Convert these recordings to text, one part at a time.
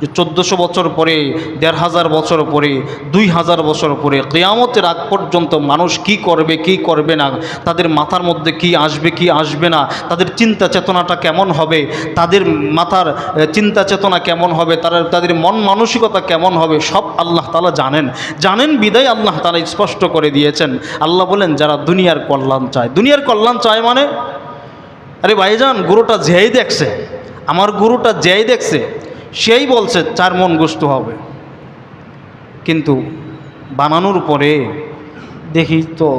যে 1400 বছর পরে, 1500 বছর পরে, 2000 বছর পরে, কিয়ামতের আগ পর্যন্ত মানুষ কি করবে কি করবে না, তাদের মাথার মধ্যে কি আসবে কি আসবে না, তাদের চিন্তা চেতনাটা কেমন হবে, তাদের মাথার চিন্তা চেতনা কেমন হবে, তাদের মন মানসিকতা কেমন হবে, সব আল্লাহ তাআলা জানেন বিদায় আল্লাহ তাআলা স্পষ্ট করে দিয়েছেন। আল্লাহ বলেন যারা দুনিয়ার কল্যাণ চায়, দুনিয়ার কল্যাণ চায় মানে, আরে ভাইজান গুরুটা যেই দেখছে, আমার গুরুটা যেই দেখছে সেই বলছে 4 মণ গোশত হবে, কিন্তু বানানোর পরে দেখি তো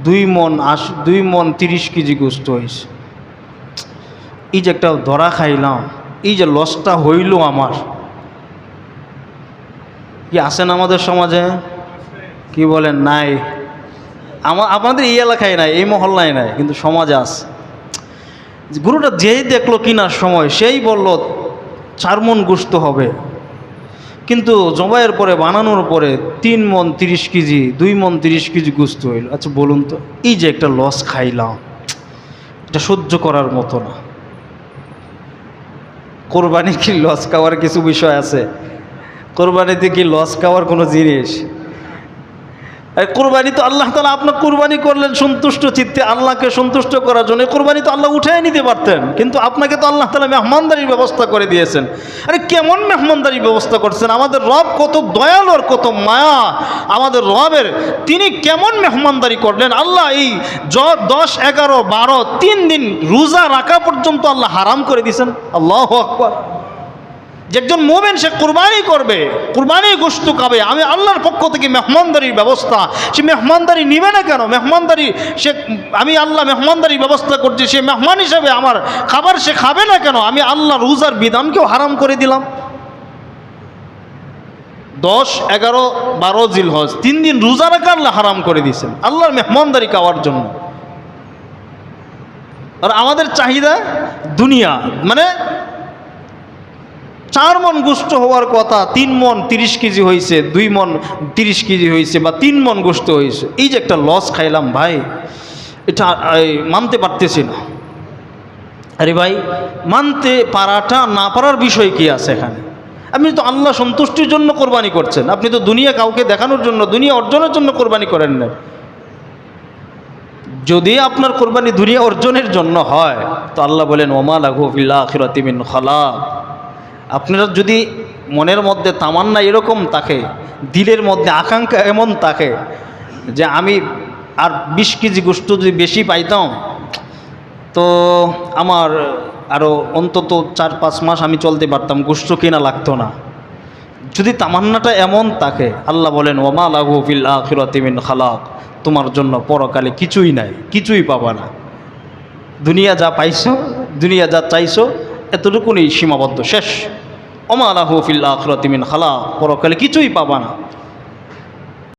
2 মণ 30 কেজি গোশত হয়েছে। এই যে একটা ধরা খাইলাম, এই যে লসটা হইল আমার, কি আছেন আমাদের সমাজে? কি বলেন? নাই। আমাদের এই এলাকায় নাই, এই মহল্লায় নাই, কিন্তু সমাজে আছে। গুরুটা যেই দেখলো কিনার সময় সেই বলল 4 মণ গোশত হবে, কিন্তু জবাইয়ের পরে বানানোর পরে 3 মণ 30 কেজি, 2 মণ 30 কেজি গোশত হইল। আচ্ছা বলুন তো, এই যে একটা লস খাইলাম, এটা সহ্য করার মতো না। কোরবানি কি লস খাওয়ার কিছু বিষয় আছে? কোরবানিতে কি লস খাওয়ার কোনো জিনিস? কোরবানি তো আল্লাহ তাআলা, আপনার কোরবানি করলেন সন্তুষ্ট চিত্তে আল্লাহকে সন্তুষ্ট করার জন্য। কোরবানি তো আল্লাহ উঠাই নিতে পারতেন, কিন্তু আপনাকে তো আল্লাহ তাআলা মেহমানদারির ব্যবস্থা করে দিয়েছেন। আরে কেমন মেহমানদারির ব্যবস্থা করছেন? আমাদের রব কত দয়ালু আর কত মায়া আমাদের রবের, তিনি কেমন মেহমানদারি করলেন। আল্লাহ এই 10, 11, 12 3 দিন রোজা রাখা পর্যন্ত আল্লাহ হারাম করে দিয়েছেন। আল্লাহু আকবার। যে একজন মুমিন সে কুরবানি করবে, কুরবানি গোশত খাবে, আমি আল্লাহর পক্ষ থেকে মেহমানদারির ব্যবস্থা, সে মেহমানদারি নিবে না কেন? মেহমানদারি আমি আল্লাহ মেহমানদারির ব্যবস্থা করছি, সে মেহমান হিসাবে আমার খাবার সে খাবে না কেন? আমি আল্লাহ রোজার বিধানকেও হারাম করে দিলাম। 10, 11, 12 জিলহজ 3 দিন রোজা রাখা আল্লাহ হারাম করে দিয়েছেন আল্লাহর মেহমানদারি খাওয়ার জন্য। আর আমাদের চাহিদা দুনিয়া, মানে 4 মণ গোশত হওয়ার কথা 3 মণ 30 কেজি হয়েছে, 2 মণ 30 কেজি হয়েছে, বা 3 মণ গোশত হয়েছে। এই যে একটা লস খাইলাম ভাই, এটা মানতে পারতেছি না। আরে ভাই, মানতে পারাটা না পারার বিষয় কি আছে এখানে? আপনি তো আল্লাহ সন্তুষ্টির জন্য কোরবানি করছেন, আপনি তো দুনিয়া কাউকে দেখানোর জন্য, দুনিয়া অর্জনের জন্য কোরবানি করেন না। যদি আপনার কোরবানি দুনিয়া অর্জনের জন্য হয় তো আল্লাহ বলেন ওমা লাহু ফিল আখিরাতি মিন খালাক। আপনারা যদি মনের মধ্যে তামান্না এরকম থাকে, দিলের মধ্যে আকাঙ্ক্ষা এমন থাকে যে আমি আর 20 কেজি গোশত যদি বেশি পাইতাম তো আমার আরও অন্তত 4-5 মাস আমি চলতে পারতাম, গোশত কেনা লাগতো না, যদি তামান্নাটা এমন থাকে, আল্লাহ বলেন ওমা লাহু ফিল আখিরাতি মিন খালাক, তোমার জন্য পরকালে কিছুই নাই, কিছুই পাবা না। দুনিয়া যা পাইছো, দুনিয়া যা চাইছো এতটুকুনি সীমাবদ্ধ, শেষ। ওমা লাহু ফিল আখিরাতি মিন খালাক, পরকালে কিছুই পাবা না।